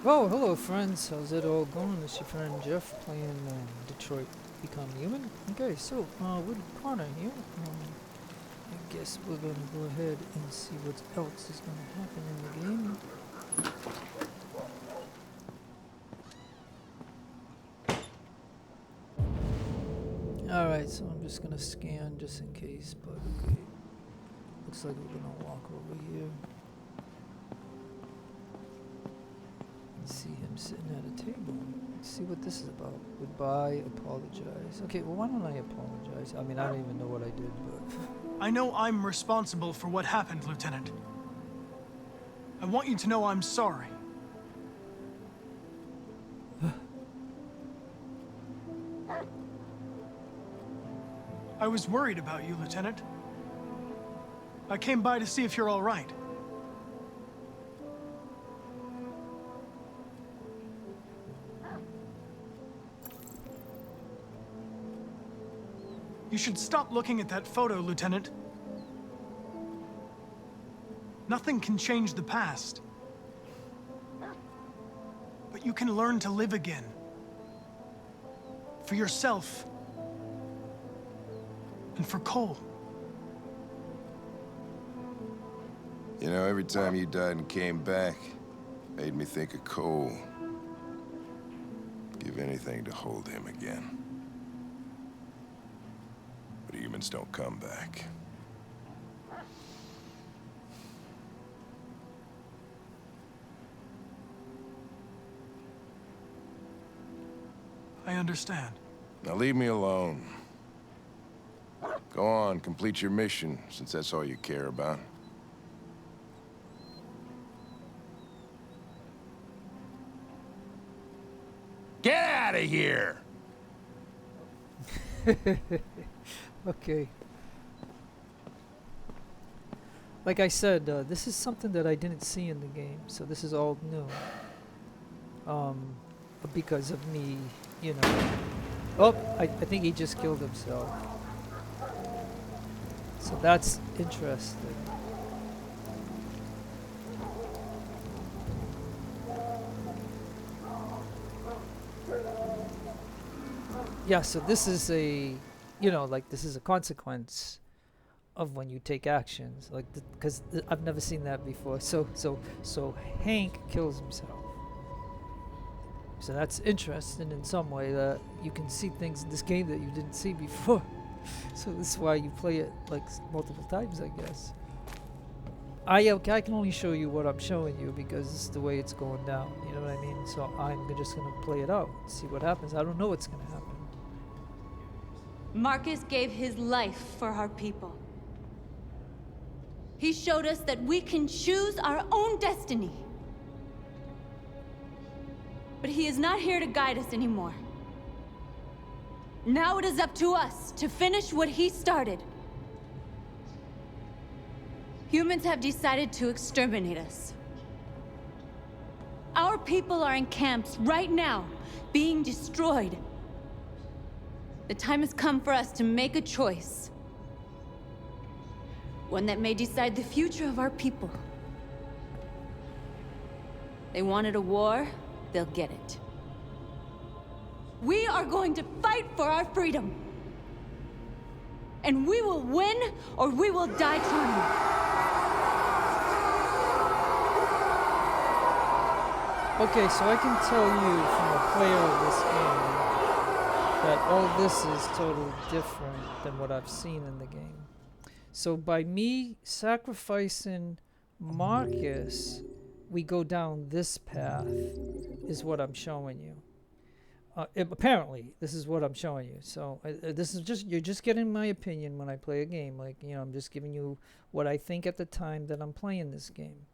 Oh, hello, friends. How's it all going? It's your friend Jeff playing Detroit Become Human. Okay, so with Connor here, I guess we're gonna go ahead and see what else is gonna happen in the game. Alright, so I'm just gonna scan just in case, but okay. Looks like we're gonna walk over here and see him sitting at a table. Let's see what this is about. Goodbye, apologize. Okay, well, why don't I apologize? I mean, I don't even know what I did, but... I know I'm responsible for what happened, Lieutenant. I want you to know I'm sorry. I was worried about you, Lieutenant. I came by to see if you're all right. You should stop looking at that photo, Lieutenant. Nothing can change the past. But you can learn to live again. For yourself. And for Cole. You know, every time you died and came back, made me think of Cole. Give anything to hold him again. But humans don't come back. I understand. Now leave me alone. Go on, complete your mission, since that's all you care about. Get out of here! Okay. Like I said, this is something that I didn't see in the game, so this is all new. Because of me, you know. Oh, I think he just killed himself. So that's interesting. Yeah, so this is a, you know, like this is a consequence of when you take actions, like because I've never seen that before. So Hank kills himself. So that's interesting in some way that you can see things in this game that you didn't see before. So this is why you play it like multiple times, I guess. Okay, I can only show you what I'm showing you because this is the way it's going down. You know what I mean? So I'm just gonna play it out, see what happens. I don't know what's gonna happen. Markus gave his life for our people. He showed us that we can choose our own destiny. But he is not here to guide us anymore. Now it is up to us to finish what he started. Humans have decided to exterminate us. Our people are in camps right now, being destroyed. The time has come for us to make a choice. One that may decide the future of our people. They wanted a war, they'll get it. We are going to fight for our freedom. And we will win, or we will die trying. Okay, so I can tell you from a player of this game that all this is totally different than what I've seen in the game. So by me sacrificing Markus, we go down this path, is what I'm showing you. Apparently, this is what I'm showing you. So this is just, you're just getting my opinion when I play a game. Like, you know, I'm just giving you what I think at the time that I'm playing this game.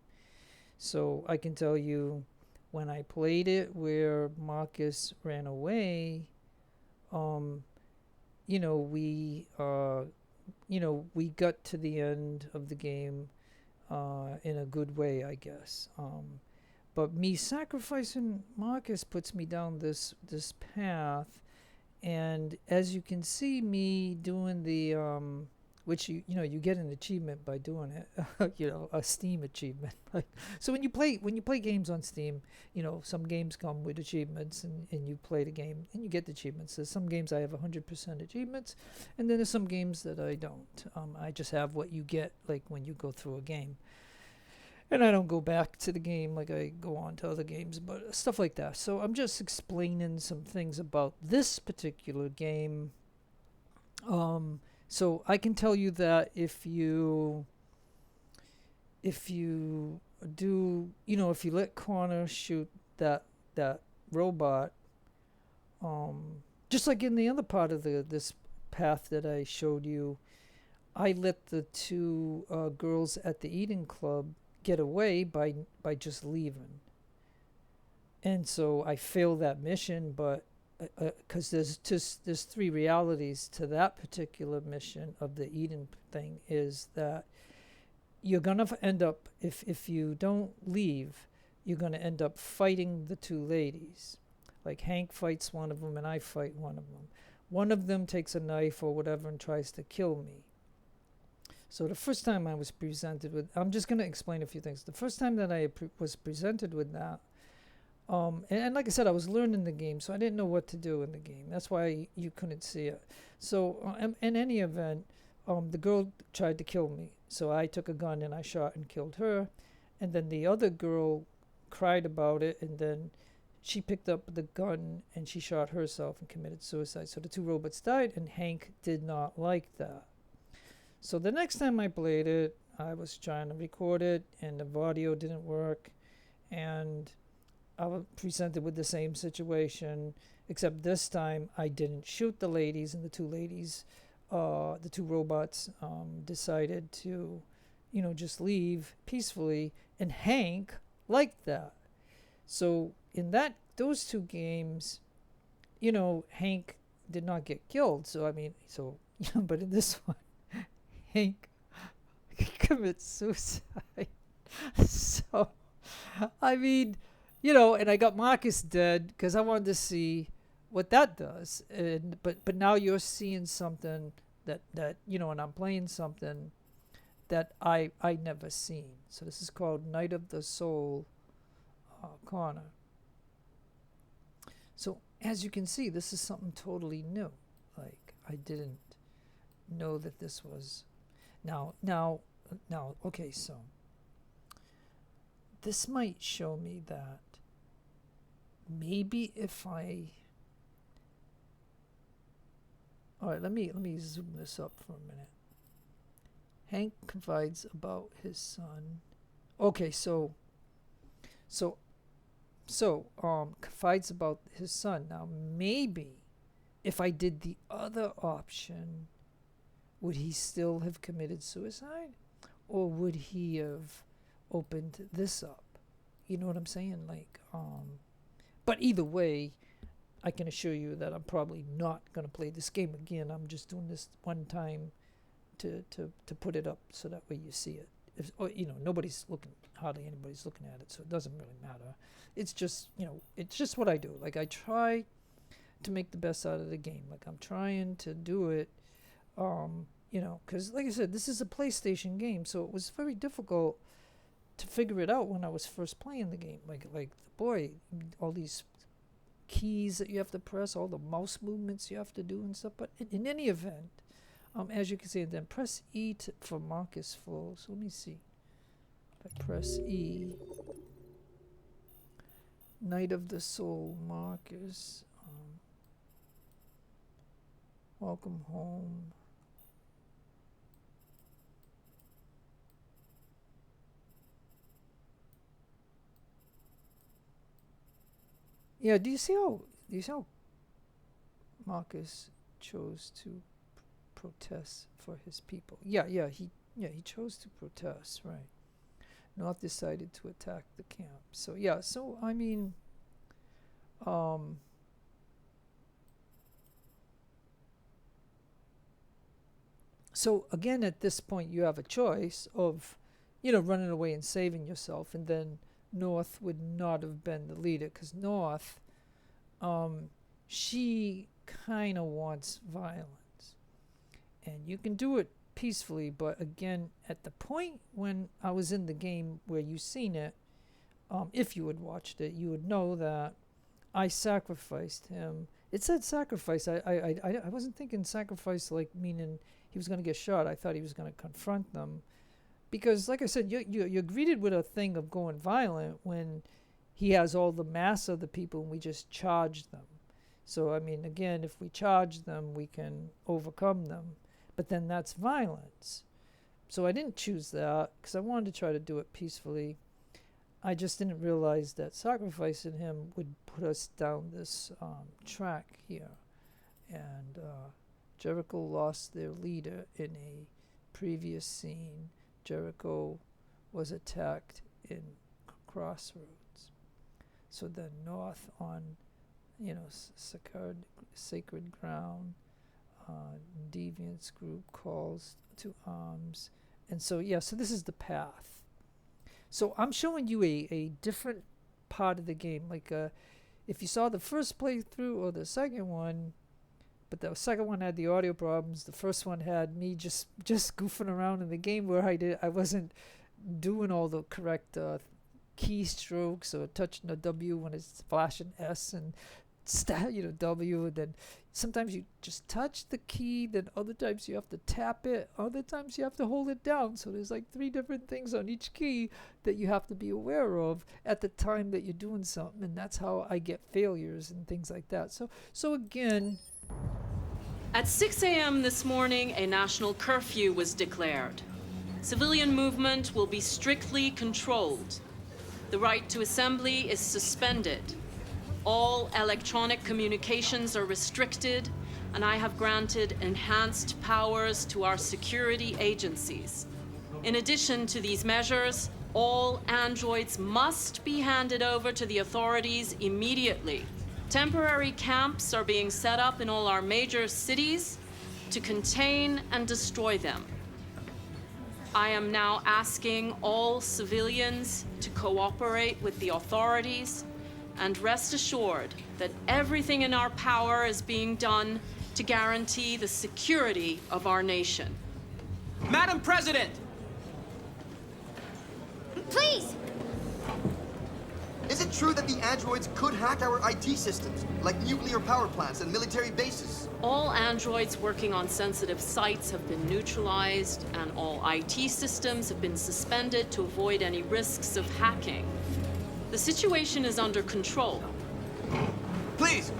So I can tell you, when I played it where Markus ran away, you know, we got to the end of the game in a good way, I guess. But me sacrificing Markus puts me down this path, and as you can see, me doing the which you get an achievement by doing it. A Steam achievement. So when you play games on Steam, some games come with achievements, and you play the game and you get the achievements. There's some games I have 100% achievements, and then there's some games that I don't. I just have what you get like when you go through a game. And I don't go back to the game like I go on to other games, but stuff like that. So I'm just explaining some things about this particular game. So I can tell you that if you do, if you let Connor shoot that robot, just like in the other part of this path that I showed you, I let the two girls at the Eden Club get away by just leaving. And so I failed that mission, but because there's three realities to that particular mission of the Eden thing, is that you're gonna end up, if you don't leave, you're gonna end up fighting the two ladies. Like Hank fights one of them and I fight one of them. One of them takes a knife or whatever and tries to kill me. So the first time I was presented with, I'm just going to explain a few things. The first time that I was presented with that, and like I said, I was learning the game, so I didn't know what to do in the game. That's why you couldn't see it. So in any event, the girl tried to kill me. So I took a gun and I shot and killed her. And then the other girl cried about it, and then she picked up the gun and she shot herself and committed suicide. So the two robots died, and Hank did not like that. So the next time I played it, I was trying to record it, and the audio didn't work, and I was presented with the same situation, except this time I didn't shoot the ladies, and the two ladies, the two robots, decided to, just leave peacefully, and Hank liked that. So in those two games, Hank did not get killed. So but in this one, Hank commits suicide. So, and I got Markus dead because I wanted to see what that does. But now you're seeing something that and I'm playing something that I never seen. So this is called Night of the Soul Corner. So as you can see, this is something totally new. Like, I didn't know that this was. Now, okay, so this might show me that maybe if I. All right, let me zoom this up for a minute. Hank confides about his son. Okay, so confides about his son. Now maybe if I did the other option, would he still have committed suicide, or would he have opened this up? You know what I'm saying? But either way, I can assure you that I'm probably not going to play this game again. I'm just doing this one time to put it up so that way you see it. Nobody's looking, hardly anybody's looking at it, so it doesn't really matter. It's just, it's just what I do. Like, I try to make the best out of the game. Like, I'm trying to do it, because like I said, this is a PlayStation game, so it was very difficult to figure it out when I was first playing the game. Like boy, all these keys that you have to press, all the mouse movements you have to do and stuff. But in any event, as you can see, then press E for Markus full. So let me see. If I press E, Night of the Soul Markus, welcome home. Yeah, do you see how Markus chose to protest for his people? He chose to protest, right? North decided to attack the camp. So I mean, so again, at this point, you have a choice of, running away and saving yourself, and then North would not have been the leader, because North, she kind of wants violence, and you can do it peacefully, but again, at the point when I was in the game where you seen it, if you had watched it, you would know that I sacrificed him. It said sacrifice. I wasn't thinking sacrifice like meaning he was going to get shot. I thought he was going to confront them. Because, like I said, you're greeted with a thing of going violent when he has all the mass of the people and we just charge them. So, I mean, again, if we charge them, we can overcome them. But then that's violence. So I didn't choose that because I wanted to try to do it peacefully. I just didn't realize that sacrificing him would put us down this track here. And Jericho lost their leader in a previous scene. Jericho was attacked in Crossroads. So then north on, sacred ground, Deviant's group calls to arms. And so, so this is the path. So I'm showing you a different part of the game. Like if you saw the first playthrough or the second one, but the second one had the audio problems. The first one had me just goofing around in the game where I wasn't doing all the correct keystrokes or touching the W when it's flashing S and W, and then sometimes you just touch the key, then other times you have to tap it, other times you have to hold it down. So there's like 3 different things on each key that you have to be aware of at the time that you're doing something, and that's how I get failures and things like that. So again, at 6 a.m. this morning, a national curfew was declared. Civilian movement will be strictly controlled. The right to assembly is suspended. All electronic communications are restricted, and I have granted enhanced powers to our security agencies. In addition to these measures, all androids must be handed over to the authorities immediately. Temporary camps are being set up in all our major cities to contain and destroy them. I am now asking all civilians to cooperate with the authorities and rest assured that everything in our power is being done to guarantee the security of our nation. Madam President! Please! Is it true that the androids could hack our IT systems, like nuclear power plants and military bases? All androids working on sensitive sites have been neutralized, and all IT systems have been suspended to avoid any risks of hacking. The situation is under control. Please!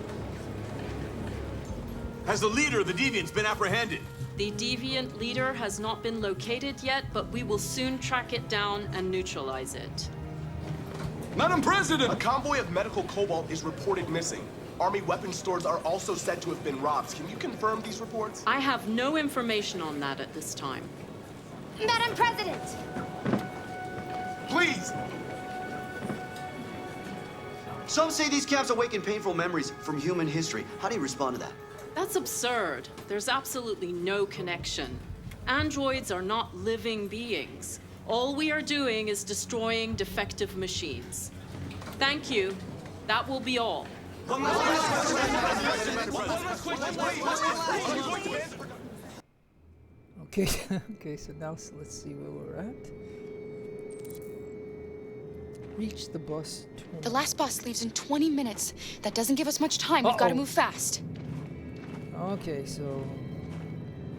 Has the leader of the Deviants been apprehended? The Deviant leader has not been located yet, but we will soon track it down and neutralize it. Madam President! A convoy of medical cobalt is reported missing. Army weapons stores are also said to have been robbed. Can you confirm these reports? I have no information on that at this time. Madam President! Please! Some say these camps awaken painful memories from human history. How do you respond to that? That's absurd. There's absolutely no connection. Androids are not living beings. All we are doing is destroying defective machines. Thank you. That will be all. okay, so let's see where we're at. Reach the bus. The last bus leaves in 20 minutes. That doesn't give us much time. We've got to move fast. Okay, so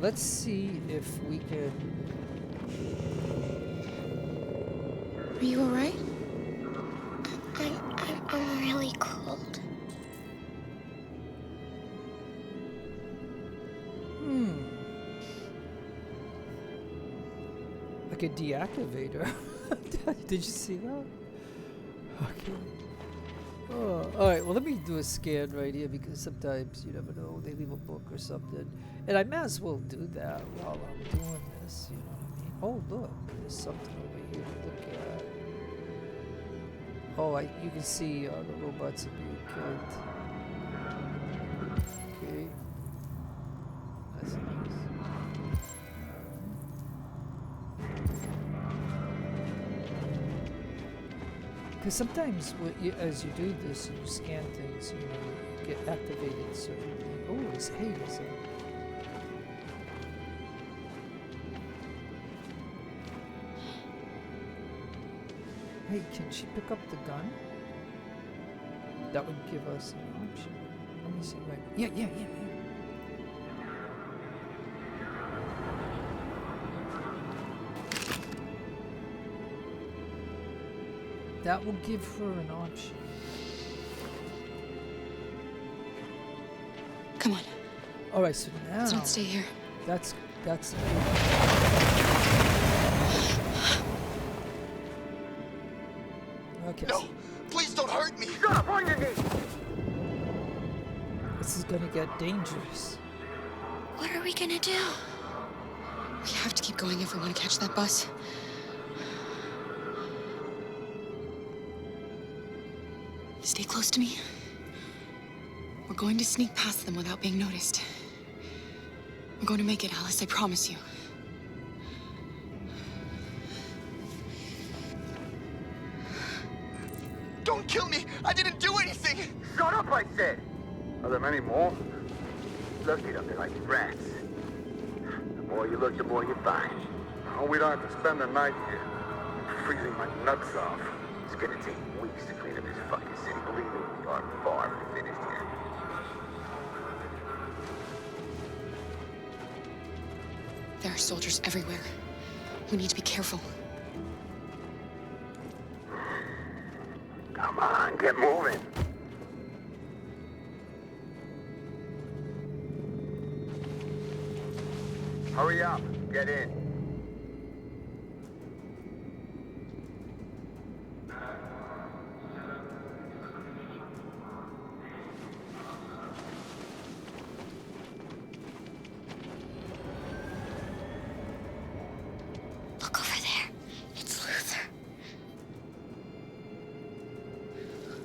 let's see if we can. Are you all right? I'm really cold. Like a deactivator. Did you see that? Okay. Oh, alright, well let me do a scan right here because sometimes you never know, they leave a book or something. And I might as well do that while I'm doing this, you know what I mean? Oh look, there's something over here to look at. Oh, you can see the robots are being killed. Okay. That's nice. Because sometimes as you do this, you scan things, you get activated certain things. Oh, there's a Hey, can she pick up the gun? That would give us an option. Let me see. Right. Yeah. That will give her an option. Come on. All right, so now Let's not stay here. That's. Okay. No, please don't hurt me. Shut up on your knees. This is gonna get dangerous. What are we gonna do? We have to keep going if we want to catch that bus. Stay close to me. We're going to sneak past them without being noticed. We're going to make it, Alice, I promise you. Don't kill me. I didn't do anything. Shut up, I said. Are there many more? Lucky up there like rats. The more you look, the more you find. Oh, we don't have to spend the night here. I'm freezing my nuts off. It's gonna take weeks to clean up this fucking city. Believe me, we are far from finished here. There are soldiers everywhere. We need to be careful. Come on, get moving. Hurry up, get in. Look over there. It's Luther.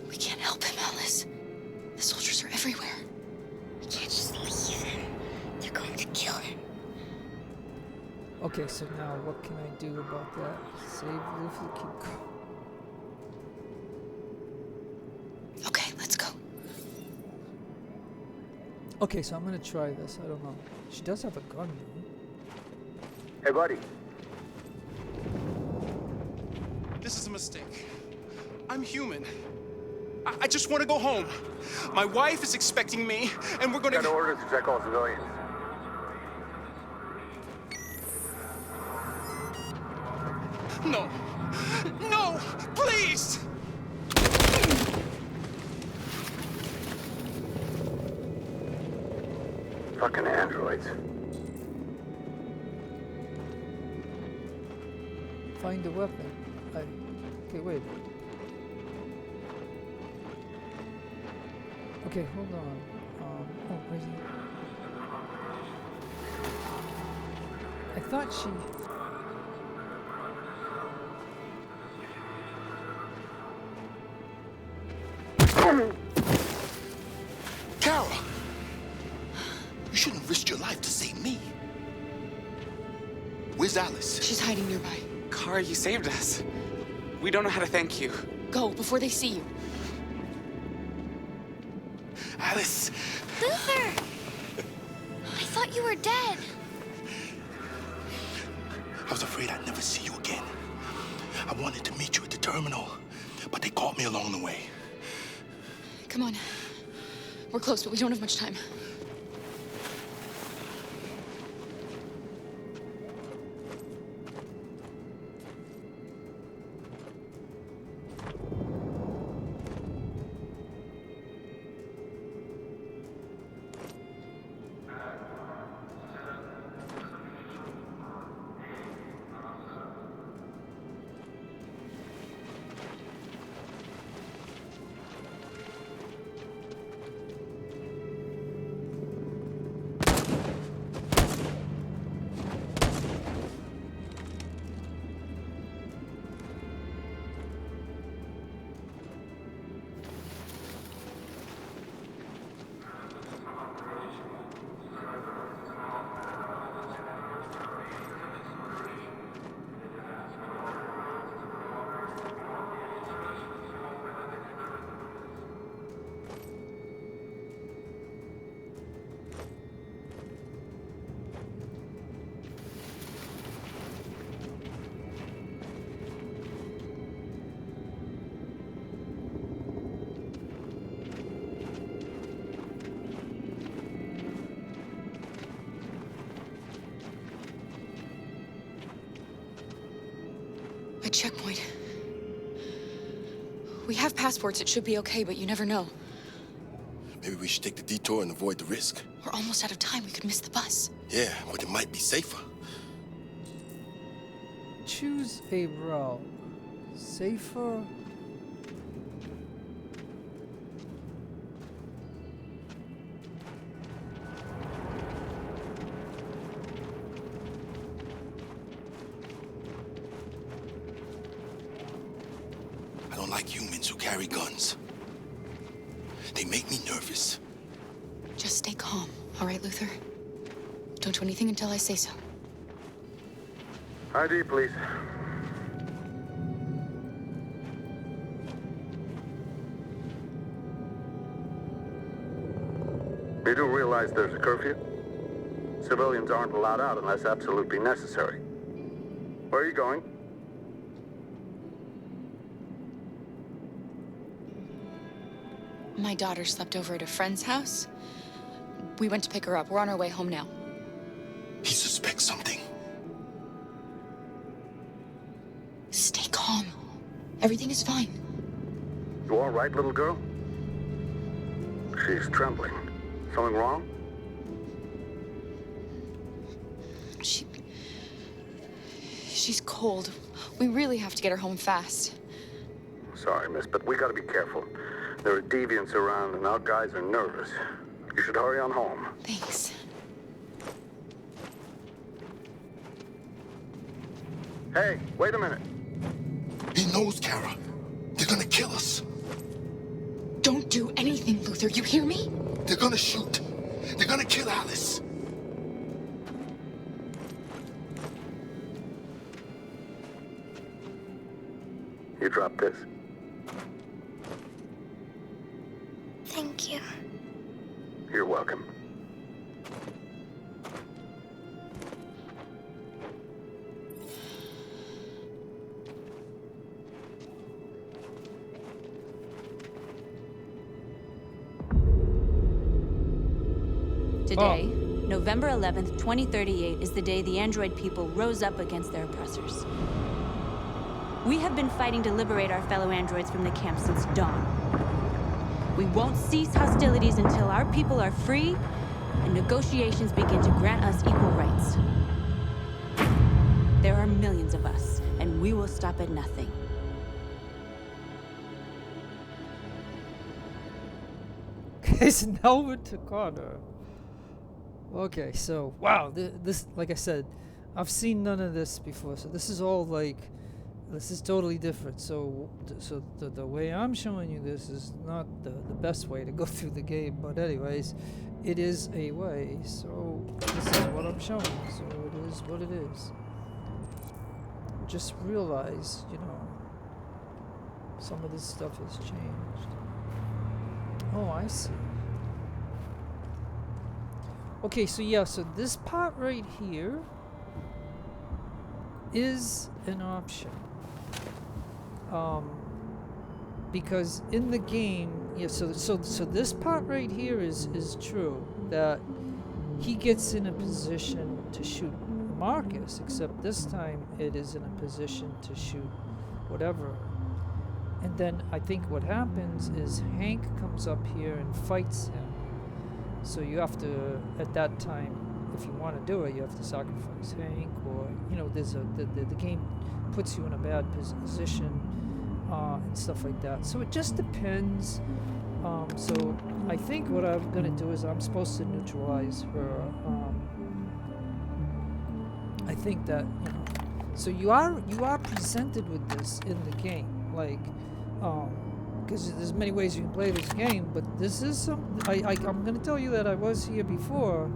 We can't help him, Alice. The soldiers are everywhere. We can't just leave him. They're going to kill him. Okay, so now what can I do about that? Save Luther, keep going. Okay, let's go. Okay, so I'm gonna try this. I don't know. She does have a gun, though. Hey, buddy. This is a mistake. I'm human. I just want to go home. My wife is expecting me, and we're gonna... Got orders to check all civilians. No! No! Please! Fucking androids. Find the weapon. Okay, wait. Okay, hold on. Oh, where's he? I thought she... Kara! You shouldn't risk your life to save me. Where's Alice? She's hiding nearby. Kara, you saved us. We don't know how to thank you. Go, before they see you. Alice! Luther! I thought you were dead. I was afraid I'd never see you again. I wanted to meet you at the terminal, but they caught me along the way. Come on. We're close, but we don't have much time. checkpoint. We have passports, it should be okay, but you never know. Maybe we should take the detour and avoid the risk. We're almost out of time, we could miss the bus. Yeah, but it might be safer. Choose a route. Safer. I don't like humans who carry guns. They make me nervous. Just stay calm, all right, Luther? Don't do anything until I say so. ID, please. You do realize there's a curfew? Civilians aren't allowed out unless absolutely necessary. Where are you going? My daughter slept over at a friend's house. We went to pick her up. We're on our way home now. He suspects something. Stay calm. Everything is fine. You all right, little girl? She's trembling. Something wrong? She's cold. We really have to get her home fast. Sorry, miss, but we gotta be careful. There are deviants around and our guys are nervous. You should hurry on home. Thanks. Hey, wait a minute. He knows, Kara. They're gonna kill us. Don't do anything, Luther. You hear me? They're gonna shoot. They're gonna kill Alice. You drop this. Thank you. You're welcome. Today, November 11th, 2038, is the day the android people rose up against their oppressors. We have been fighting to liberate our fellow androids from the camp since dawn. We won't cease hostilities until our people are free and negotiations begin to grant us equal rights. There are millions of us, and we will stop at nothing. Okay, so now we're to Connor. Okay, so wow, this, like I said, I've seen none of this before, so this is all like, this is totally different. So the way I'm showing you this is not the best way to go through the game, but anyways, it is a way. So this is what I'm showing. So it is what it is. Just realize, you know, some of this stuff has changed. Oh, I see. Okay, so yeah, so this part right here is an option. Because in the game, yeah, so this part right here is true, that he gets in a position to shoot Markus, except this time it is in a position to shoot whatever. And then I think what happens is Hank comes up here and fights him. So you have to, at that time, if you want to do it, you have to sacrifice Hank, or, you know, there's the game puts you in a bad position, and stuff like that. So it just depends. So I think what I'm gonna do is I'm supposed to neutralize her. I think that, you know, so you are presented with this in the game, like, because there's many ways you can play this game, but this is I'm going to tell you that I was here before,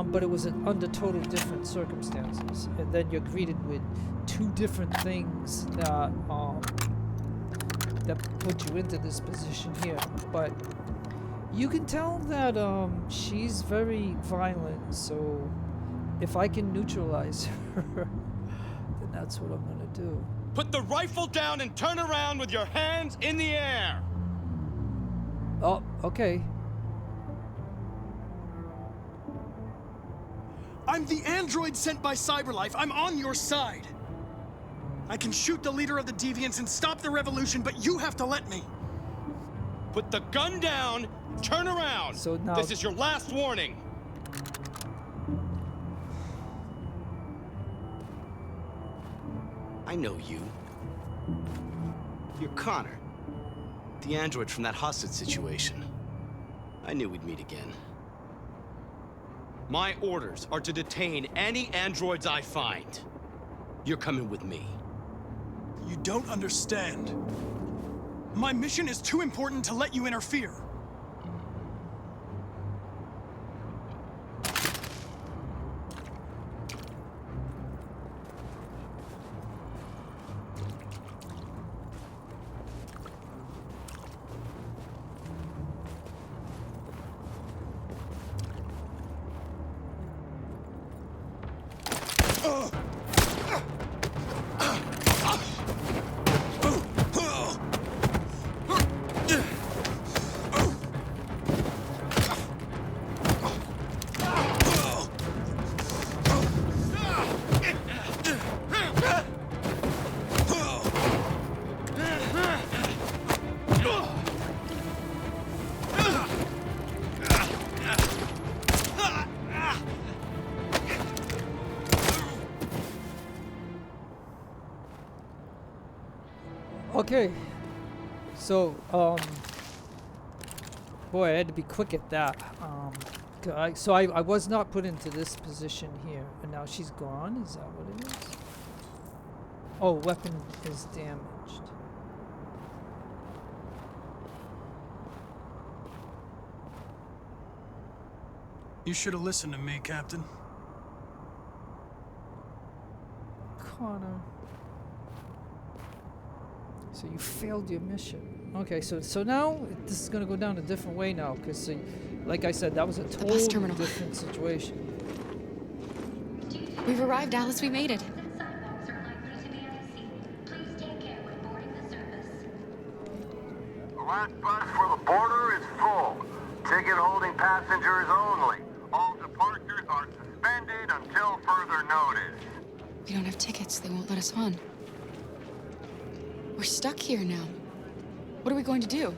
but it was under total different circumstances, and then you're greeted with two different things that that put you into this position here. But you can tell that she's very violent, so if I can neutralize her, then that's what I'm going to do. Put the rifle down and turn around with your hands in the air! Oh, okay. I'm the android sent by CyberLife. I'm on your side. I can shoot the leader of the Deviants and stop the revolution, but you have to let me. Put the gun down, turn around. So now This is your last warning. I know you. You're Connor, the android from that hostage situation. I knew we'd meet again. My orders are to detain any androids I find. You're coming with me. You don't understand. My mission is too important to let you interfere. Okay, so boy, I had to be quick at that. I was not put into this position here, and now she's gone. Is that what it is? Oh, weapon is damaged. You should have listened to me, Captain. Connor. So you failed your mission. Okay, so now this is gonna go down a different way now, because like I said, that was a totally different situation. We've arrived, Alice. We made it. The last bus for the border is full. Ticket holding passengers only. All departures are suspended until further notice. We don't have tickets. They won't let us on. We're stuck here now. What are we going to do?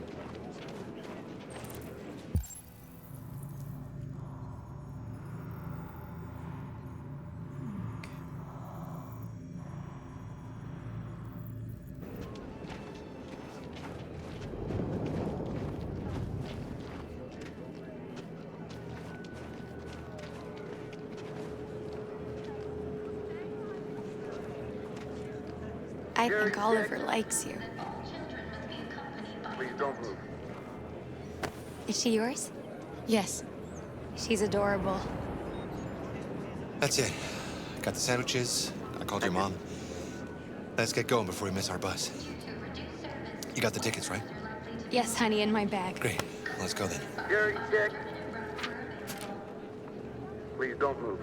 I think Oliver likes you. Please don't move. Is she yours? Yes. She's adorable. That's it. Got the sandwiches. I called your mom. Let's get going before we miss our bus. You got the tickets, right? Yes, honey, in my bag. Great. Let's go then. Security check. Please don't move.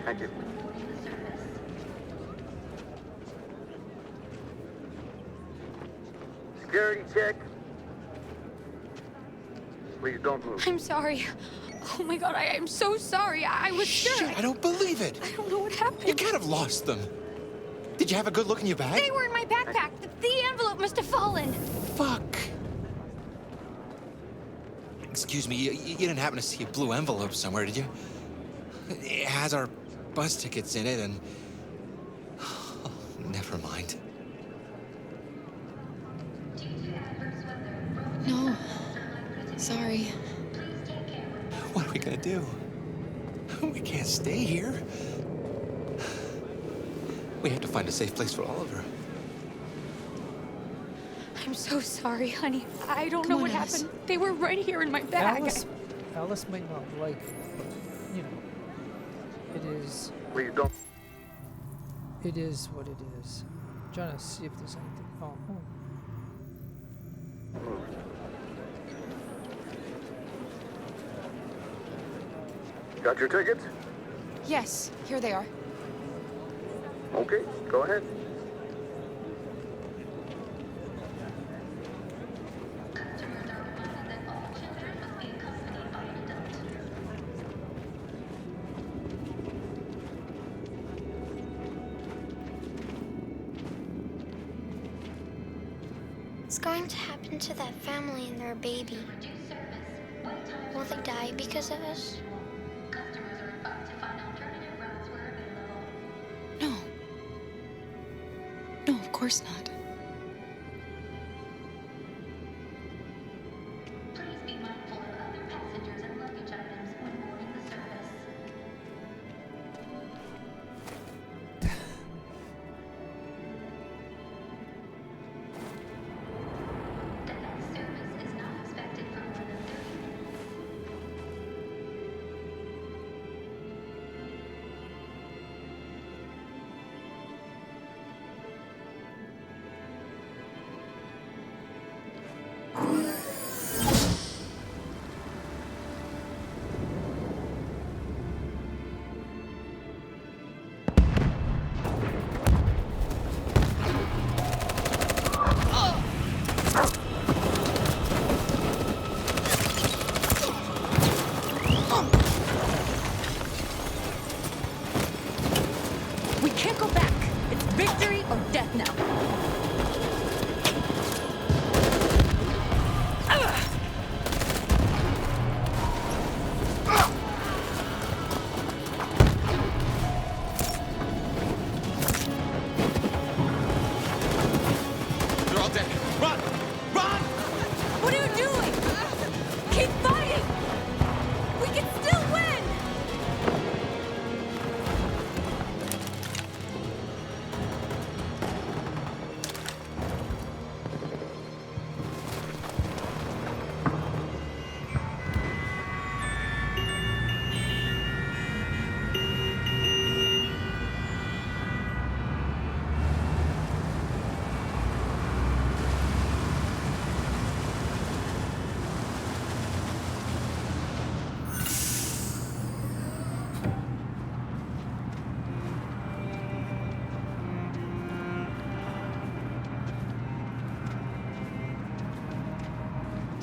Thank you. Security check. Please don't move. I'm sorry. Oh my god, I am so sorry. I was sure. I don't believe it. I don't know what happened. You can't have lost them. Did you have a good look in your bag? They were in my backpack. The envelope must have fallen. Fuck. Excuse me, you didn't happen to see a blue envelope somewhere, did you? It has our bus tickets in it, and... Oh, never mind. No. Sorry. What are we gonna do? We can't stay here. We have to find a safe place for Oliver. I'm so sorry, honey. I don't Come know on, what Alice. happened. They were right here in my bag. Alice might not like it, but, you know, it is... Please don't. It is what it is. I'm trying to see if there's anything... Oh. Got your tickets? Yes, here they are. Okay, go ahead. going to happen to that family and their baby? Will they die because of us? No. No, of course not. We can't go back. It's victory or death now. They're all dead. Run! Run! What are you doing? Keep fighting! We can still win!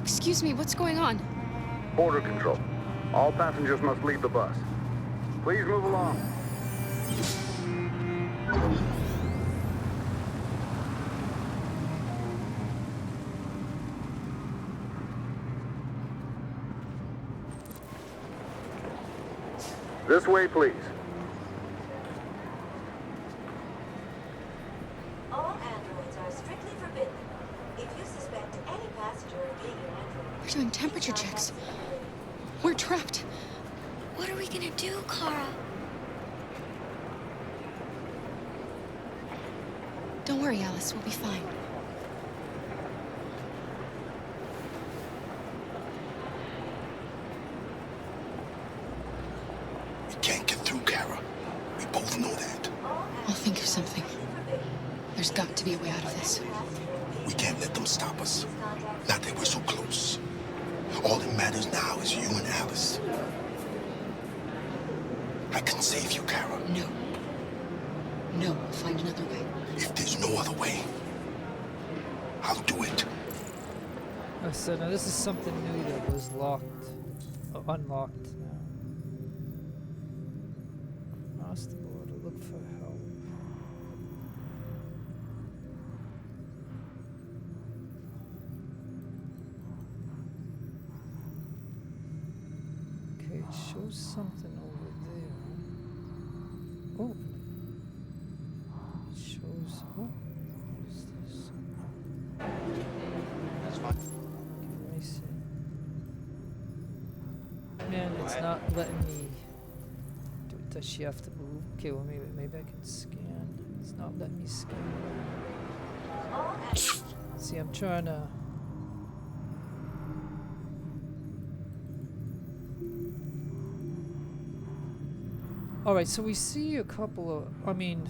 Excuse me, what's going on? Border control. All passengers must leave the bus. Please move along. This way, please. All androids are strictly forbidden. If you suspect any passenger of being an android... We're doing temperature checks. We're trapped. What are we gonna do, Kara? Don't worry, Alice. We'll be fine. We can't get through, Kara. We both know that. I'll think of something. There's got to be a way out of this. We can't let them stop us. Not that we're so close. All that matters now is you and Alice. I can save you, Kara. No. No, we'll find another way. If there's no other way, I'll do it. Oh, so now this is something new that was locked, unlocked now. Cross the border, look for help. Okay, it shows something over there. Oh. It shows, oh, what is this? That's fine. Okay, let me see. Man, it's not letting me. Does she have to move? Okay, well maybe I can scan. It's not letting me scan. See, I'm trying to. All right, so we see a couple of. I mean,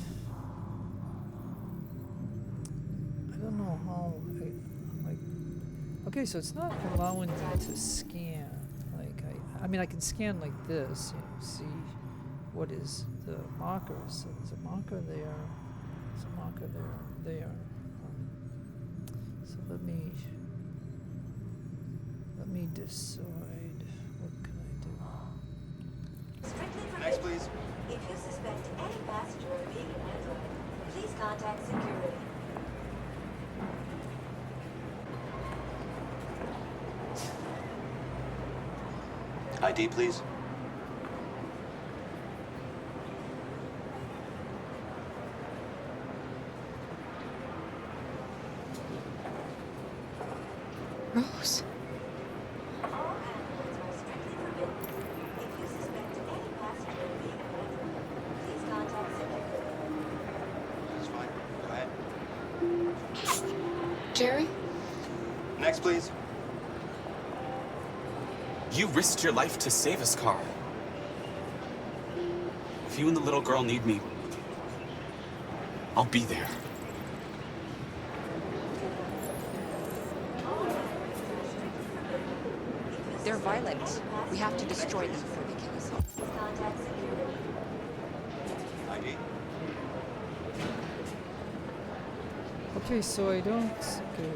I don't know how. Like, okay, so it's not allowing me to scan. Like, I mean, I can scan like this. You know, see what is the markers. So there's a marker there. There's a marker there. There. So let me decide. What can I do? Strictly forbidden. Next, please. If you suspect any passenger of being an android, please contact security. ID, please. Rose. All androids are strictly forbidden. If you suspect any passenger of being an android, please contact security. That's fine. Go ahead. Jerry? Next, please. You risked your life to save us, Carl. If you and the little girl need me, I'll be there. They're violent. We have to destroy them before they kill us all. Contact security. ID. Okay, so I don't. Okay,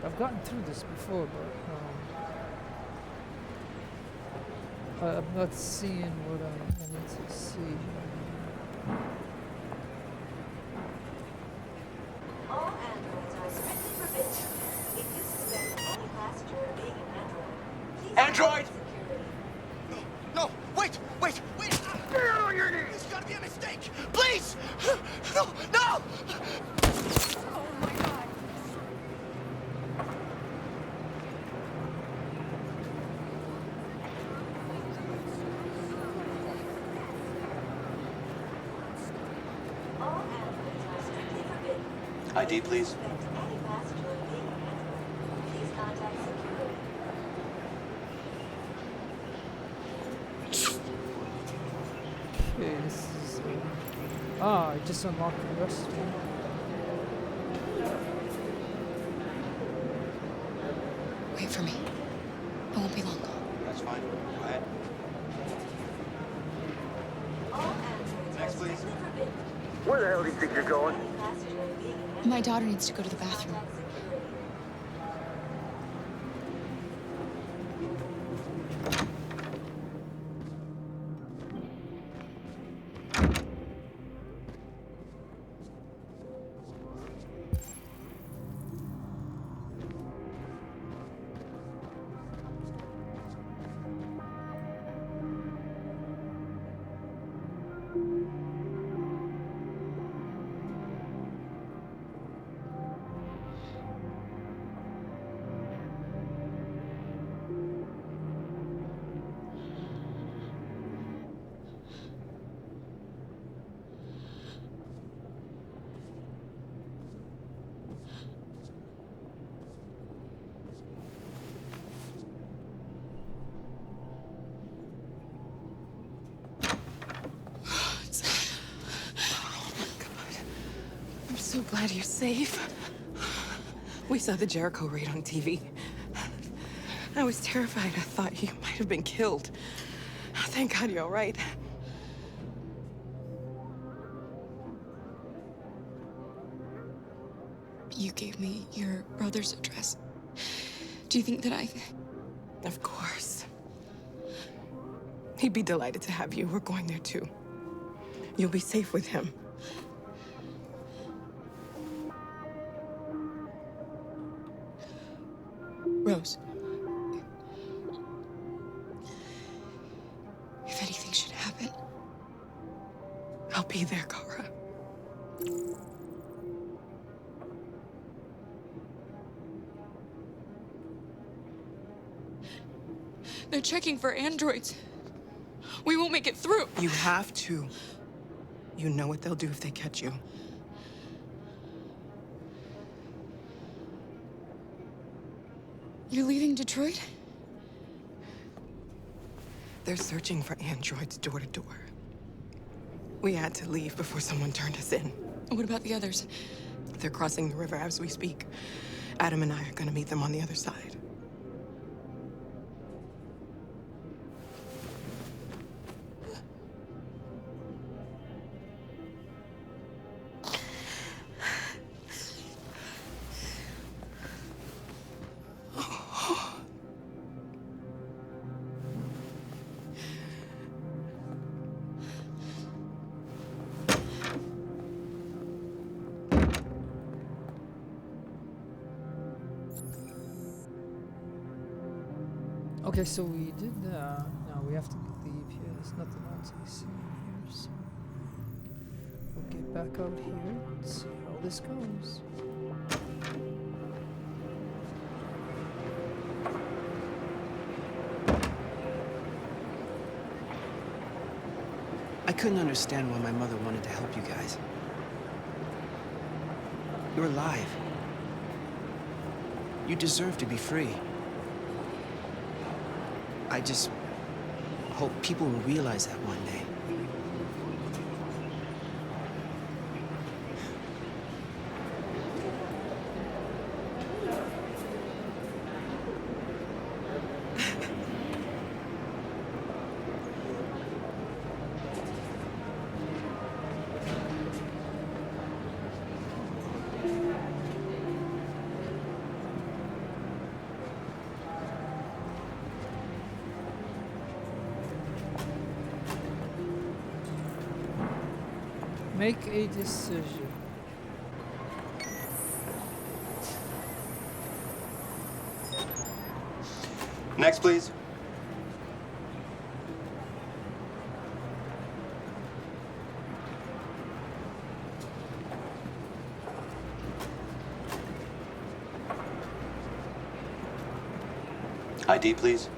I've gotten through this before, but I'm not seeing what I need to see. All androids are strictly forbidden. If you suspect any passenger of being an android, please Android! contact security. No, wait! Get on your knees! There's gotta be a mistake! Please! No! All androids are strictly forbidden. ID, please. Suspect any passenger of being an android, please contact security. Okay, this is. I just unlocked the restaurant. Wait for me. It won't be long. That's fine. Go ahead. All androids Next, are please. strictly forbidden. Where the hell do you think you're going? Any passenger of being an android, My daughter needs to go to the bathroom. contact security. I'm so glad you're safe. We saw the Jericho raid on TV. I was terrified. I thought you might have been killed. Thank God you're all right. You gave me your brother's address. Do you think that I... Of course. He'd be delighted to have you. We're going there too. You'll be safe with him. Rose. If anything should happen, I'll be there, Kara. they're checking for androids. We won't make it through. You have to. You know what they'll do if they catch you. You're leaving Detroit? They're searching for androids door to door. We had to leave before someone turned us in. What about the others? They're crossing the river as we speak. Adam and I are gonna meet them on the other side. Okay, so we did that. Now we have to leave here. There's nothing else I see here, so we'll get back out here and see how this goes. I couldn't understand why my mother wanted to help you guys. You're alive. You deserve to be free. I just hope people will realize that one day. Make a decision. Next, please. ID, please.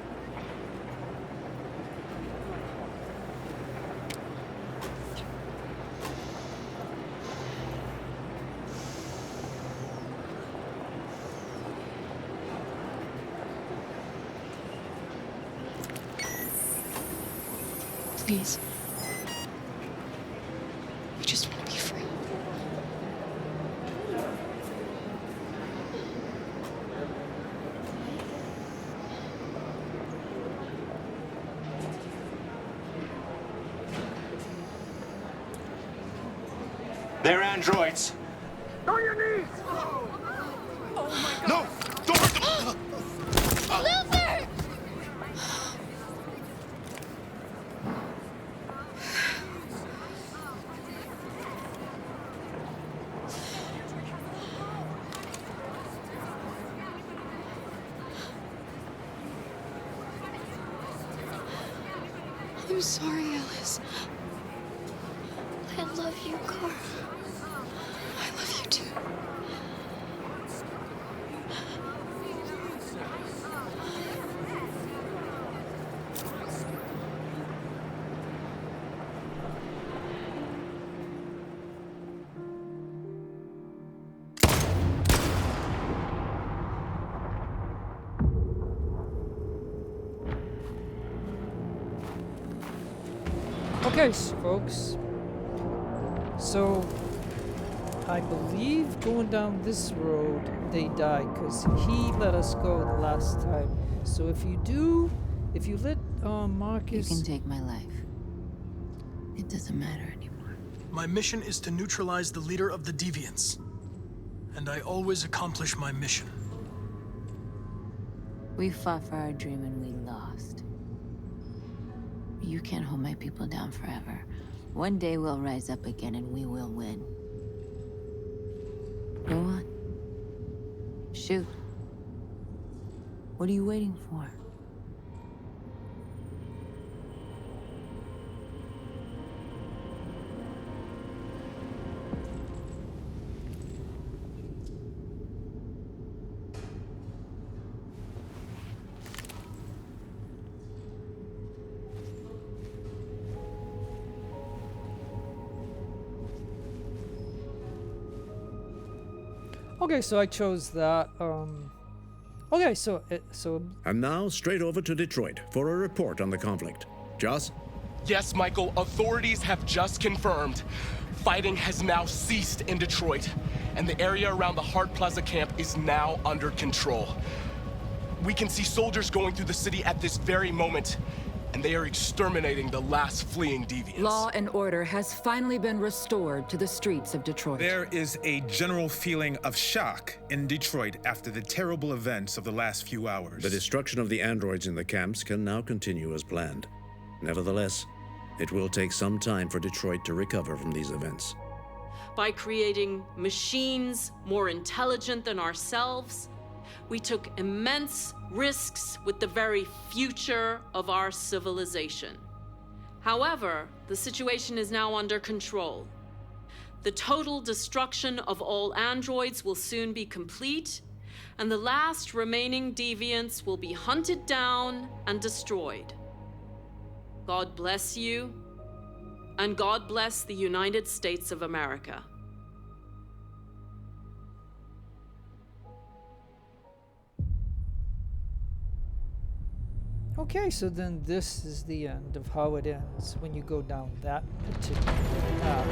Please. We just want to be free. They're androids. On your knees! No! Don't hurt them! Luther! I'm sorry, Alice. I love you, Carl. I love you too. Okay, folks. So, I believe going down this road, they die because he let us go the last time. So if you let Markus... You can take my life. It doesn't matter anymore. My mission is to neutralize the leader of the Deviants. And I always accomplish my mission. We fought for our dream and we lost. You can't hold my people down forever. One day we'll rise up again and we will win. Go on. Shoot. What are you waiting for? Okay, so I chose that. Okay, so And now straight over to Detroit for a report on the conflict. Joss? Yes, Michael, authorities have just confirmed. Fighting has now ceased in Detroit, and the area around the Hart Plaza camp is now under control. We can see soldiers going through the city at this very moment, and they are exterminating the last fleeing deviants. Law and order has finally been restored to the streets of Detroit. There is a general feeling of shock in Detroit after the terrible events of the last few hours. The destruction of the androids in the camps can now continue as planned. Nevertheless, it will take some time for Detroit to recover from these events. By creating machines more intelligent than ourselves, We took immense risks with the very future of our civilization. However, the situation is now under control. The total destruction of all androids will soon be complete, and the last remaining deviants will be hunted down and destroyed. God bless you, and God bless the United States of America. Okay, so then this is the end of how it ends when you go down that particular path.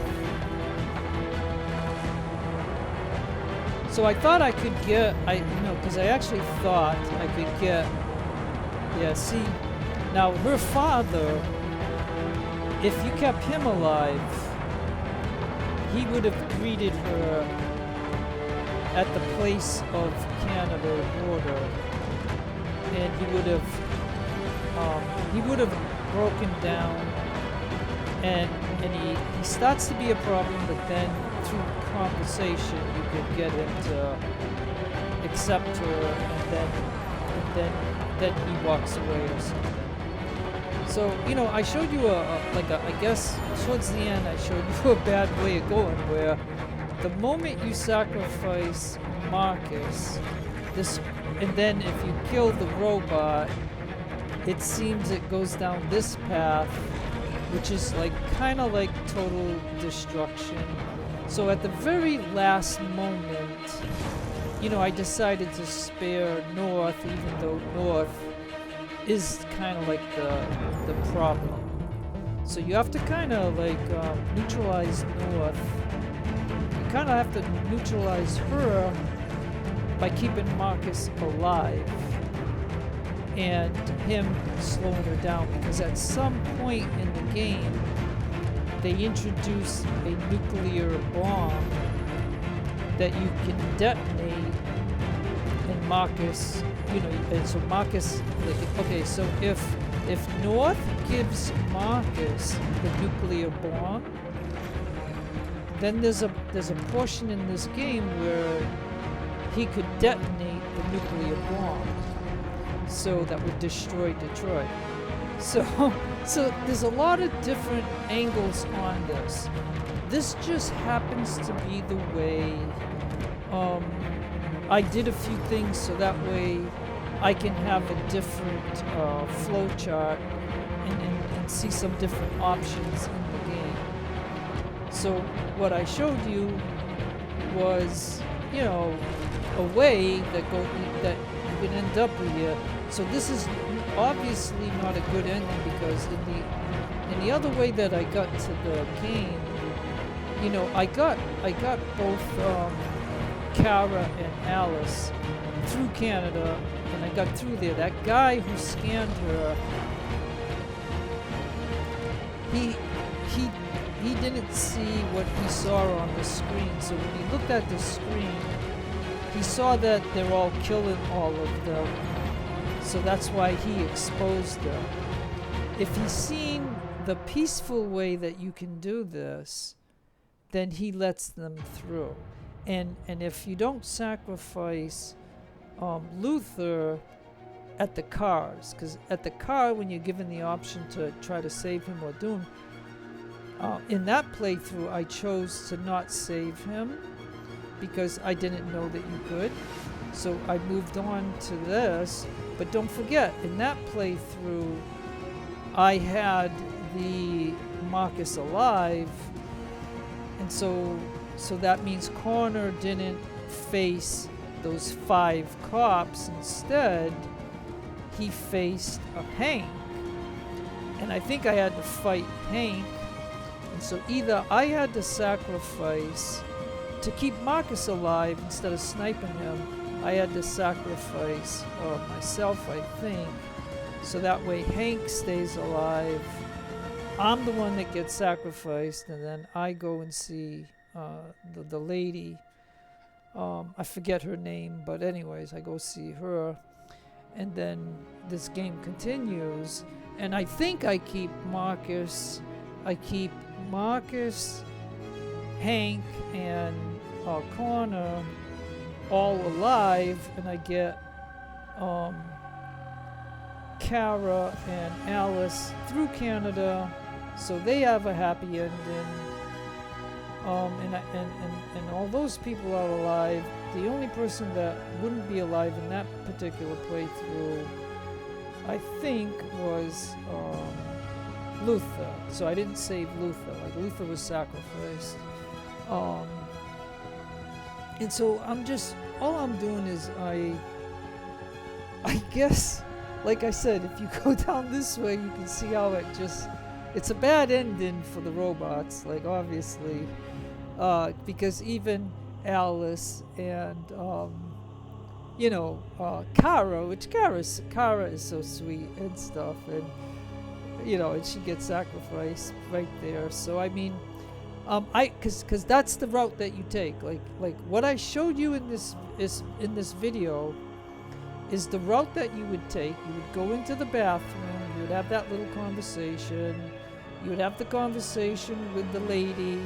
So I thought I could get, because I actually thought I could get, yeah, see, now her father, if you kept him alive, he would have greeted her at the place of Canada border, and he would have broken down, and he starts to be a problem, but then through conversation you could get him to accept her, and then he walks away or something. So, I showed you I guess towards the end I showed you a bad way of going, where the moment you sacrifice Markus, and then if you kill the robot, it seems it goes down this path, which is kind of like total destruction. So at the very last moment, I decided to spare North, even though North is kind of like the problem. So you have to kind of neutralize North. You kind of have to neutralize her by keeping Markus alive and him slowing her down, because at some point in the game they introduce a nuclear bomb that you can detonate, and Markus, and so Markus, okay, so if North gives Markus the nuclear bomb, then there's a portion in this game where he could detonate the nuclear bomb, so that would destroy Detroit. So there's a lot of different angles on this. This just happens to be the way I did a few things, so that way I can have a different flow chart and see some different options in the game. So what I showed you was, a way that you can end up here. So this is obviously not a good ending, because in the other way that I got to the game, I got both Kara and Alice through Canada, and I got through there. That guy who scanned her, he didn't see what he saw on the screen. So when he looked at the screen, he saw that they're all killing all of them. So that's why he exposed them. If he's seen the peaceful way that you can do this, then he lets them through. And if you don't sacrifice Luther at the cars, because at the car, when you're given the option to try to save him or do him, in that playthrough I chose to not save him because I didn't know that you could. So I moved on to this. But don't forget, in that playthrough, I had the Markus alive, and so that means Connor didn't face those 5 cops. Instead, he faced a Hank, and I think I had to fight Hank. And so either I had to sacrifice to keep Markus alive instead of sniping him. I had to sacrifice myself, I think, so that way Hank stays alive. I'm the one that gets sacrificed, and then I go and see the lady. I forget her name, but anyways, I go see her, and then this game continues. And I think I keep Markus. Hank, and Connor. all alive, and I get Kara and Alice through Canada, so they have a happy ending. And all those people are alive. The only person that wouldn't be alive in that particular playthrough, I think, was Luther. So I didn't save Luther. Like, Luther was sacrificed. And so all I'm doing is I guess, like I said, if you go down this way, you can see how it's a bad ending for the robots, like, obviously, because even Alice and, Kara, which Kara is so sweet and stuff, and, and she gets sacrificed right there. So, I mean, because that's the route that you take. Like what I showed you in this video is the route that you would take. You would go into the bathroom, you would have that little conversation, you would have the conversation with the lady,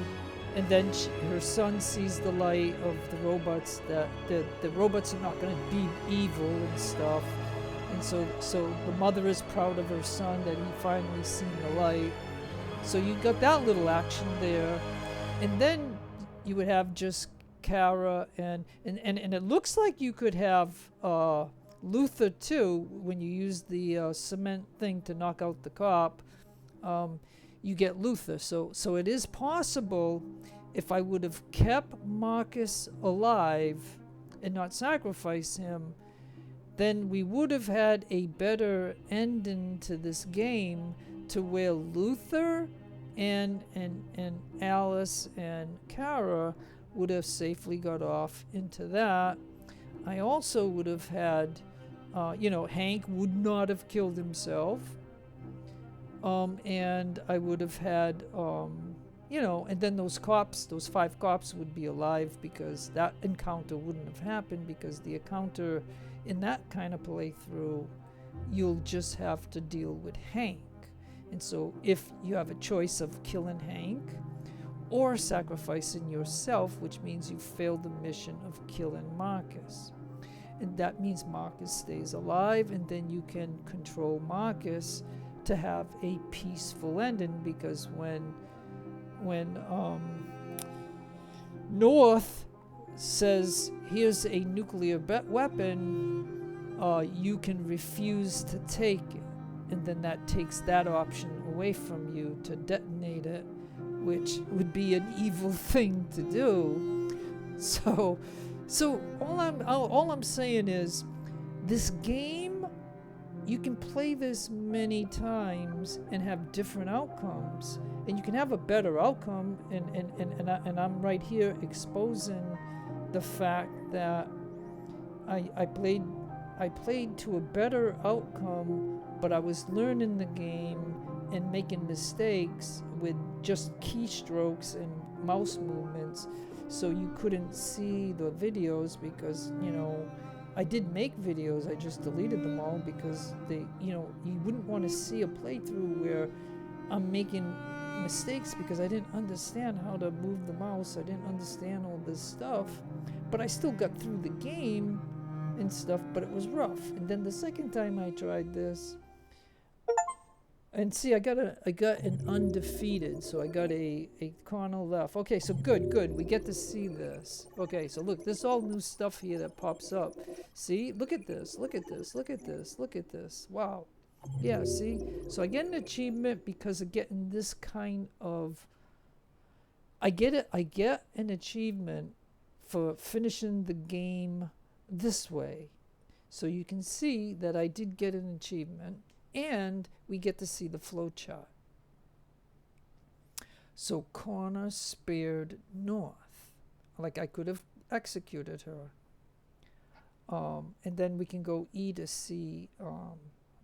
and then her son sees the light of the robots, that the robots are not going to be evil and stuff. And so the mother is proud of her son that he finally seen the light. So you got that little action there. And then you would have just Kara and it looks like you could have Luther too. When you use the cement thing to knock out the cop, you get Luther. So it is possible, if I would have kept Markus alive and not sacrifice him, then we would have had a better ending to this game, to where Luther and Alice and Kara would have safely got off into that. I also would have had, Hank would not have killed himself. And I would have had, and then those 5 cops would be alive, because that encounter wouldn't have happened, because the encounter in that kind of playthrough, you'll just have to deal with Hank. And so if you have a choice of killing Hank or sacrificing yourself, which means you failed the mission of killing Markus. And that means Markus stays alive, and then you can control Markus to have a peaceful ending, because when North says, here's a nuclear weapon, you can refuse to take it. And then that takes that option away from you to detonate it, which would be an evil thing to do. So all I'm saying is, this game, you can play this many times and have different outcomes, and you can have a better outcome. And I'm right here exposing the fact that I played to a better outcome, but I was learning the game and making mistakes with just keystrokes and mouse movements, so you couldn't see the videos, because, I did make videos, I just deleted them all, because you wouldn't want to see a playthrough where I'm making mistakes because I didn't understand how to move the mouse, I didn't understand all this stuff, but I still got through the game and stuff, but it was rough. And then the second time I tried this, and see, I got an undefeated, so I got a corner left. Okay, so good, we get to see this. Okay, so look, there's all new stuff here that pops up. See, look at this, look at this, look at this, look at this. Wow. Yeah, see? So I get an achievement because of getting this kind of, I get an achievement for finishing the game this way. So you can see that I did get an achievement, and we get to see the flowchart. So Connor spared North. Like, I could have executed her. And then we can go E to see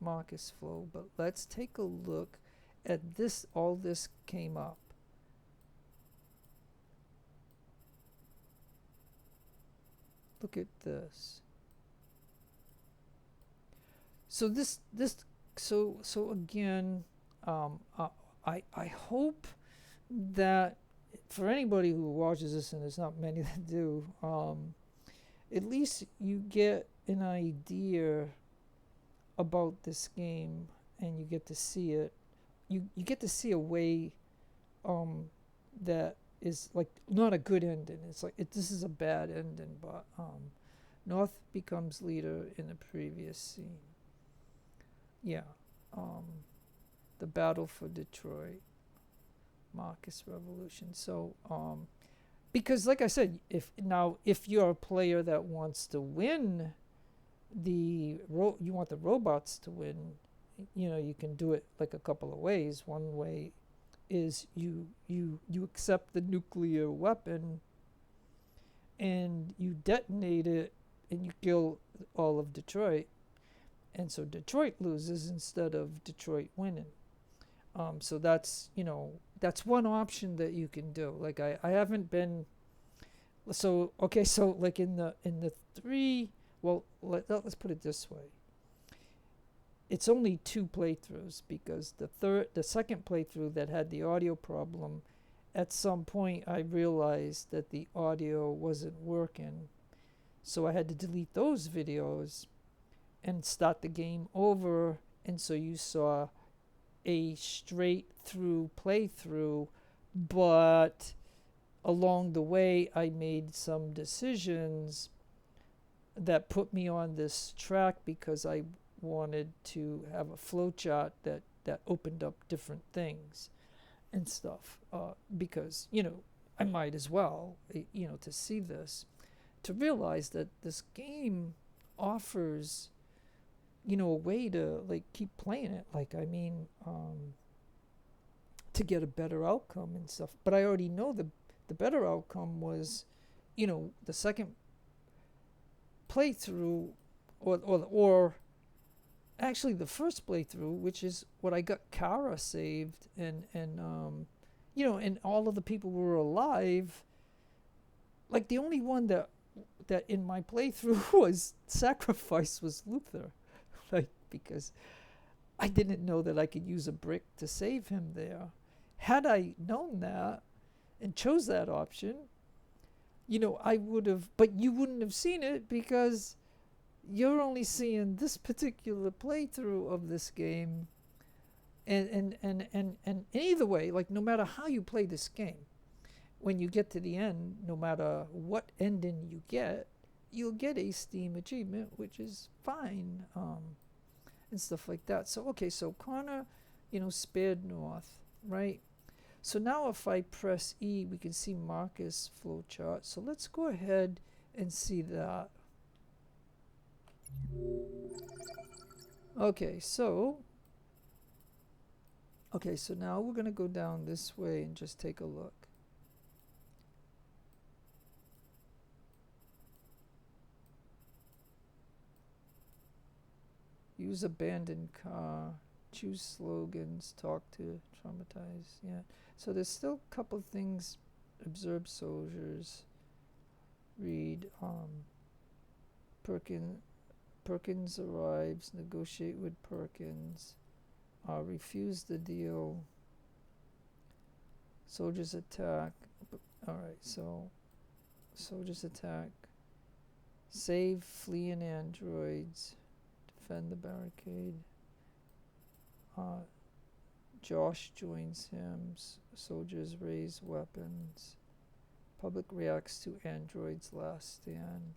Markus flow. But let's take a look at this. All this came up. Look at this. So so again, I hope that for anybody who watches this, and there's not many that do, at least you get an idea about this game, and you get to see it. You get to see a way that is like not a good ending. It's like this is a bad ending, but North becomes leader in the previous scene. Yeah, the battle for Detroit, Marcus Revolution. So because like I said, if you're a player that wants to win you want the robots to win, you can do it like a couple of ways. One way is you accept the nuclear weapon and you detonate it and you kill all of Detroit, and so Detroit loses instead of Detroit winning. So that's that's one option that you can do. Like I haven't been so like in the 3, well, let's put it this way. It's only 2 playthroughs, because the second playthrough that had the audio problem, at some point I realized that the audio wasn't working. So I had to delete those videos and start the game over. And so you saw a straight through playthrough, but along the way I made some decisions that put me on this track, because I wanted to have a flowchart that opened up different things and stuff, because I might as well to see this, to realize that this game offers a way to like keep playing it, like to get a better outcome and stuff. But I already know the better outcome was the second playthrough, or actually the first playthrough, which is what I got Kara saved, and and all of the people were alive. Like the only one that in my playthrough was sacrifice was Luther, like, because I didn't know that I could use a brick to save him there. Had I known that and chose that option, I would have, but you wouldn't have seen it, because you're only seeing this particular playthrough of this game. And either way, like, no matter how you play this game, when you get to the end, no matter what ending you get, you'll get a Steam achievement, which is fine, and stuff like that. So okay, so Connor, spared North, right? So now if I press E, we can see Marcus flowchart. So let's go ahead and see that. Okay, so now we're going to go down this way and just take a look. Use abandoned car, choose slogans, talk to traumatize. Yeah, so there's still a couple things. Observe soldiers, read Perkins arrives, negotiate with Perkins, refuse the deal, soldiers attack. Alright, so soldiers attack, save fleeing androids, defend the barricade. Josh joins him, soldiers raise weapons, public reacts to android's last stand.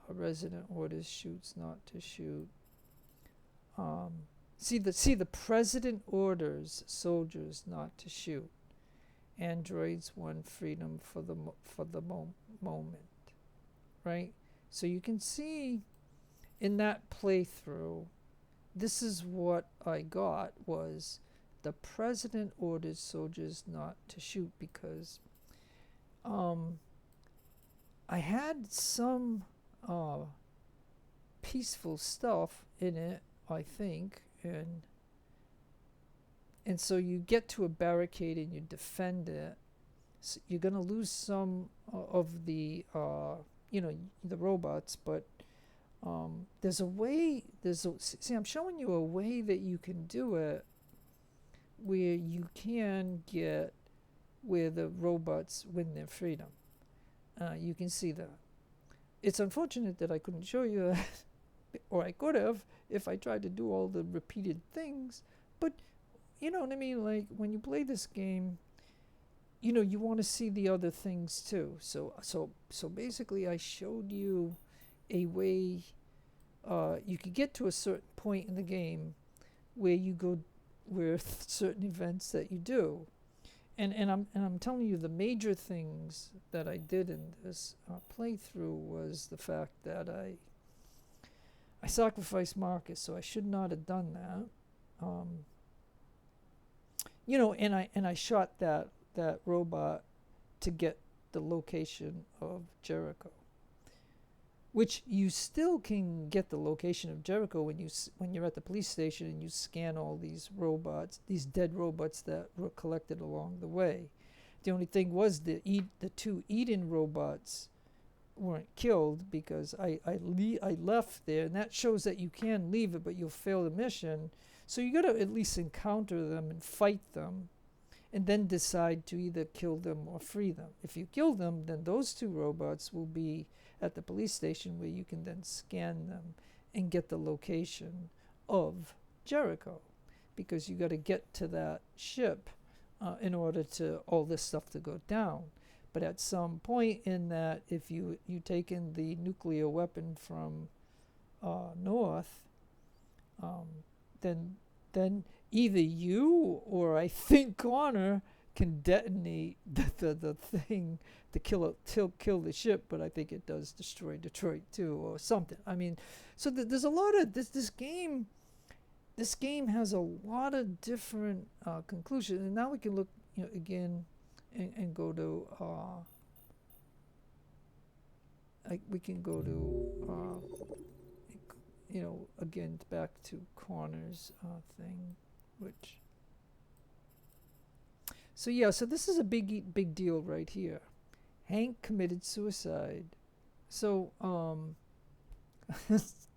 A resident orders shoots not to shoot. See the president orders soldiers not to shoot. Androids want freedom for the moment, right? So you can see in that playthrough, this is what I got, was the president orders soldiers not to shoot, because I had some peaceful stuff in it, I think, and so you get to a barricade and you defend it. So you're gonna lose some of the the robots, but there's a way. See, I'm showing you a way that you can do it, where you can get where the robots win their freedom. You can see that. it's unfortunate that I couldn't show you that, or I could have if I tried to do all the repeated things. But you know what I mean? Like when you play this game, you know, you want to see the other things too. So basically, I showed you a way you could get to a certain point in the game where you go where certain events that you do. And I'm telling you, the major things that I did in this playthrough was the fact that I sacrificed Markus, so I should not have done that. You know, and I shot that robot to get the location of Jericho, which you still can get the location of Jericho when you're at the police station and you scan all these robots, these dead robots that were collected along the way. The only thing was the two Eden robots weren't killed because I left there, and that shows that you can leave it, but you'll fail the mission. So you got to at least encounter them and fight them, and then decide to either kill them or free them. If you kill them, then those two robots will be at the police station where you can then scan them and get the location of Jericho, because you got to get to that ship in order to all this stuff to go down. But at some point in that, if you taken the nuclear weapon from North, then either you or I think Connor can detonate the thing to kill the ship, but I think it does destroy Detroit too, or something. I mean, so there's a lot of this game. This game has a lot of different conclusions, and now we can look, you know, again, and go to we can go to you know, again back to Connor's thing, which. So yeah, so this is a big deal right here. Hank committed suicide. So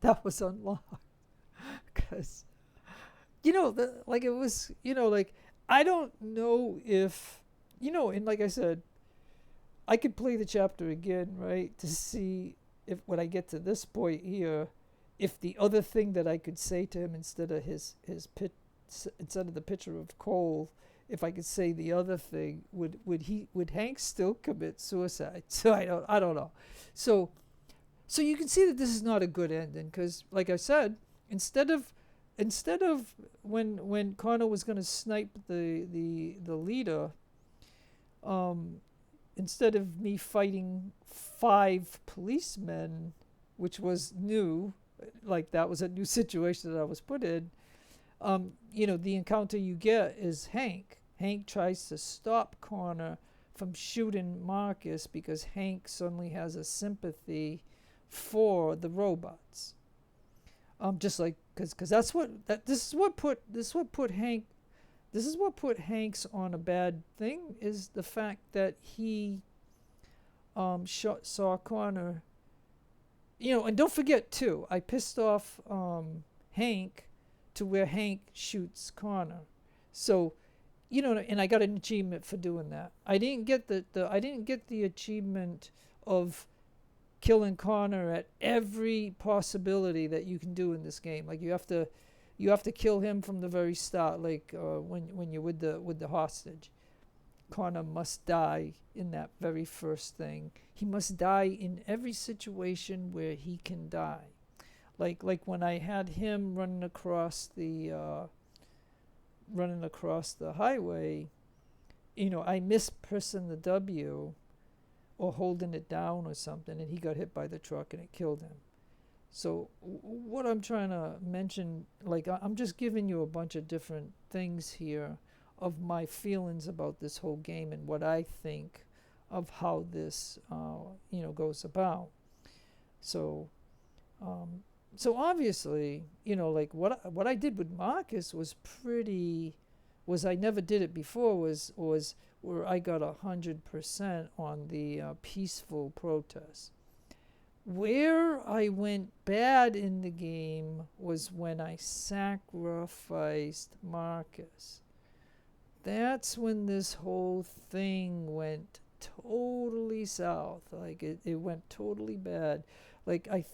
that was unlocked because, you know, like it was, you know, like I don't know if, you know, and like I said, I could play the chapter again, right, to see if when I get to this point here, if the other thing that I could say to him instead of instead of the picture of Cole, if I could say the other thing, would Hank still commit suicide? So I don't know. So you can see that this is not a good ending, because like I said, instead of when Connor was going to snipe the leader, instead of me fighting 5 policemen, which was new, like that was a new situation that I was put in. You know, the encounter you get is Hank. Hank tries to stop Connor from shooting Markus because Hank suddenly has a sympathy for the robots. Just like because this is what put Hanks on a bad thing, is the fact that he saw Connor. You know, and don't forget too, I pissed off Hank to where Hank shoots Connor. So, you know, and I got an achievement for doing that. I didn't get the achievement of killing Connor at every possibility that you can do in this game. Like you have to kill him from the very start. Like when you're with the hostage, Connor must die in that very first thing. He must die in every situation where he can die. Like when I had him running across the highway, you know, I missed pressing the W or holding it down or something, and he got hit by the truck and it killed him. So what I'm trying to mention, like I'm just giving you a bunch of different things here of my feelings about this whole game and what I think of how this you know, goes about. So so obviously, you know, like what I did with Markus was I never did it before, was where I got 100% on the peaceful protest. Where I went bad in the game was when I sacrificed Markus. That's when this whole thing went totally south. Like it went totally bad. Like I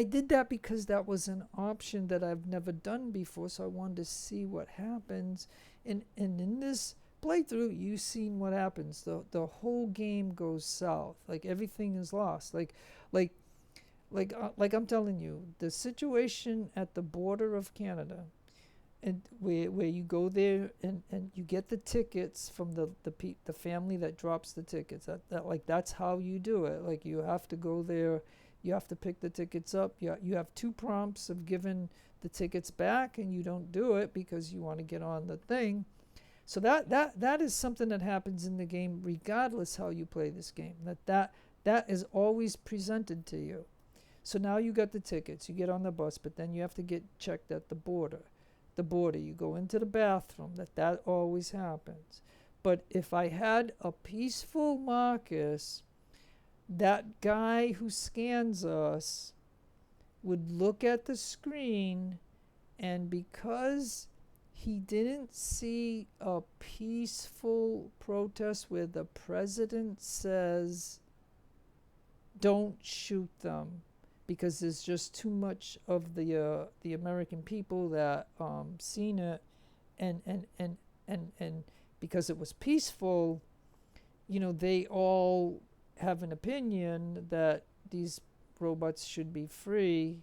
did that because that was an option that I've never done before, so I wanted to see what happens. And in this playthrough, you've seen what happens. The whole game goes south. Like everything is lost. Like I'm telling you, the situation at the border of Canada, and where you go there and you get the tickets from the family that drops the tickets. That's how you do it. Like you have to go there, you have to pick the tickets up. You have 2 prompts of giving the tickets back, and you don't do it because you want to get on the thing. So that is something that happens in the game regardless how you play this game. That is always presented to you. So now you got the tickets, you get on the bus, but then you have to get checked at the border. You go into the bathroom. That always happens. But if I had a peaceful Markus, that guy who scans us would look at the screen, and because he didn't see a peaceful protest where the president says, don't shoot them, because there's just too much of the American people that seen it, and because it was peaceful, they all have an opinion that these robots should be free.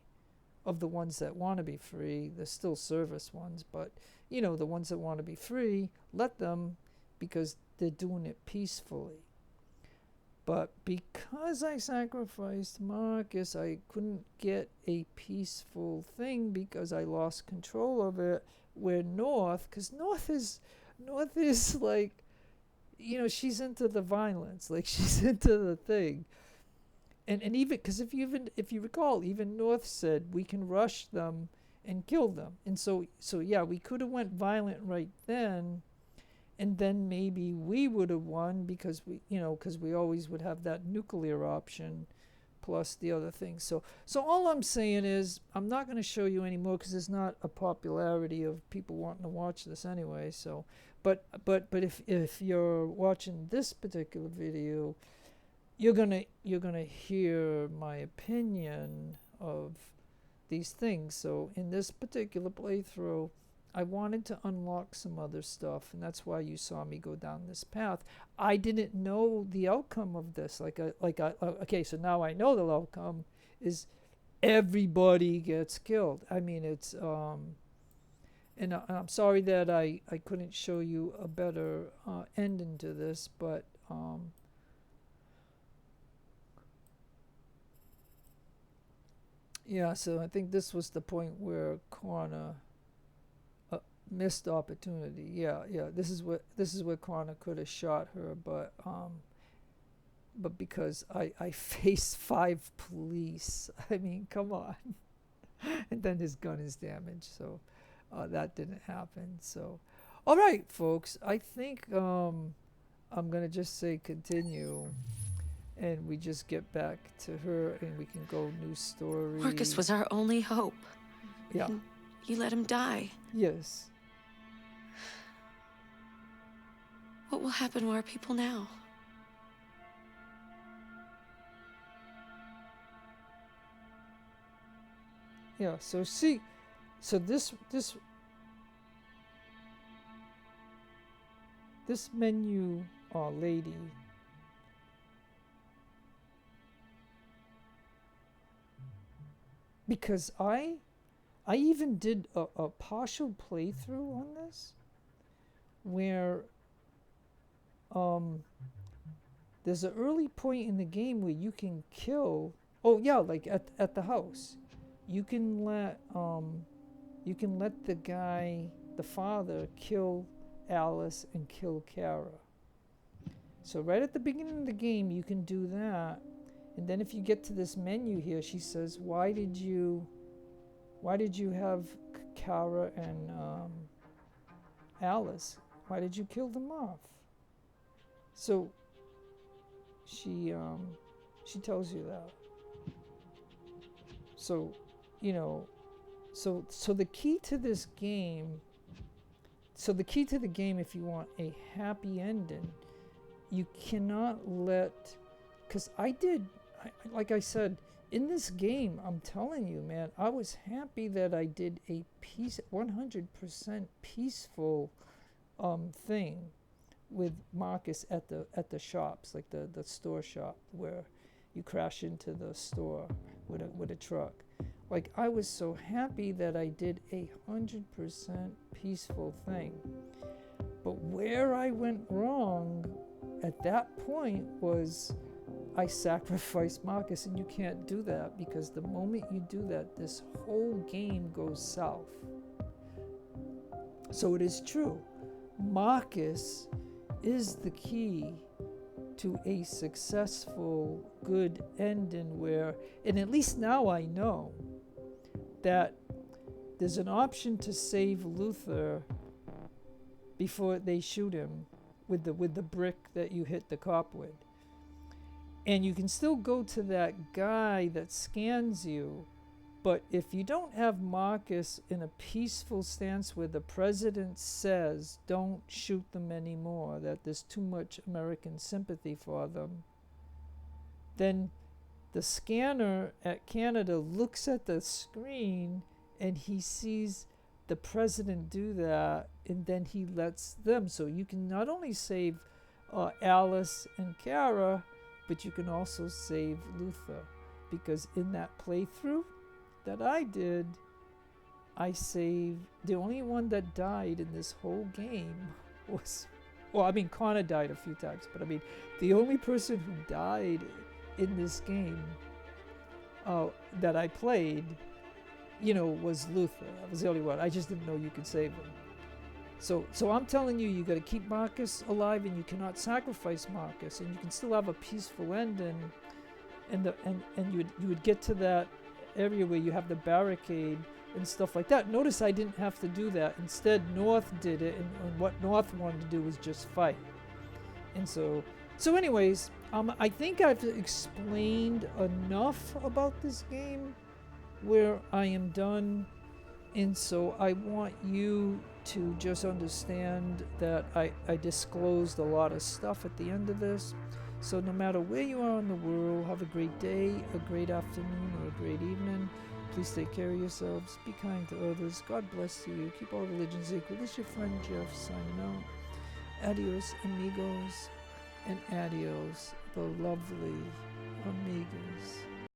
Of the ones that want to be free, there's still service ones, but the ones that want to be free, let them, because they're doing it peacefully. But because I sacrificed Markus, I couldn't get a peaceful thing because I lost control of it. Where because North is like, she's into the violence, like she's into the thing. And even because if you recall, even North said we can rush them and kill them. And so yeah, we could have went violent right then. And then maybe we would have won because we always would have that nuclear option plus the other things. So all I'm saying is I'm not going to show you anymore because there's not a popularity of people wanting to watch this anyway. So, but if you're watching this particular video, you're gonna hear my opinion of these things. So in this particular playthrough, I wanted to unlock some other stuff, and that's why you saw me go down this path. I didn't know the outcome of this. Okay, so now I know the outcome is everybody gets killed. I mean, it's and I'm sorry that I couldn't show you a better ending to this, but yeah. So I think this was the point where Connor. Missed opportunity. Yeah. This is where Connor could have shot her, but because I faced 5 police. I mean, come on. And then his gun is damaged, so that didn't happen. So, all right, folks. I think I'm gonna just say continue, and we just get back to her, and we can go new story. Markus was our only hope. Yeah. And you let him die. Yes. What will happen to our people now? Yeah, so this menu lady, because I even did a partial playthrough on this where there's an early point in the game where you can kill, like at the house. You can let the guy, the father, kill Alice and kill Kara. So right at the beginning of the game you can do that, and then if you get to this menu here, she says, why did you have Kara and Alice? Why did you kill them off? So she tells you that. So, so the key to this game, if you want a happy ending, you cannot let, because like I said, in this game, I'm telling you, man, I was happy that I did a 100% peaceful thing with Markus at the shops, like the store shop where you crash into the store with a truck. Like, I was so happy that I did 100% peaceful thing. But where I went wrong at that point was I sacrificed Markus, and you can't do that, because the moment you do that, this whole game goes south. So it is true. Markus is the key to a successful, good ending where, and at least now I know that there's an option to save Luther before they shoot him with the brick that you hit the cop with. And you can still go to that guy that scans you, but if you don't have Markus in a peaceful stance where the president says don't shoot them anymore, that there's too much American sympathy for them, then the scanner at Canada looks at the screen and he sees the president do that, and then he lets them. So you can not only save Alice and Kara, but you can also save Luther, because in that playthrough that I did, I saved, the only one that died in this whole game was, well, I mean, Connor died a few times, but I mean, the only person who died in this game that I played, was Luther. That was the only one. I just didn't know you could save him. So I'm telling you, you got to keep Markus alive, and you cannot sacrifice Markus, and you can still have a peaceful ending, and you would get to that area where you have the barricade and stuff like that. Notice I didn't have to do that. Instead, North did it, and what North wanted to do was just fight. And so anyways, I think I've explained enough about this game where I am done. And so I want you to just understand that I disclosed a lot of stuff at the end of this. So no matter where you are in the world, have a great day, a great afternoon, or a great evening. Please take care of yourselves. Be kind to others. God bless you. Keep all religions equal. This is your friend Jeff signing out. Adios, amigos, and adios, the lovely amigos.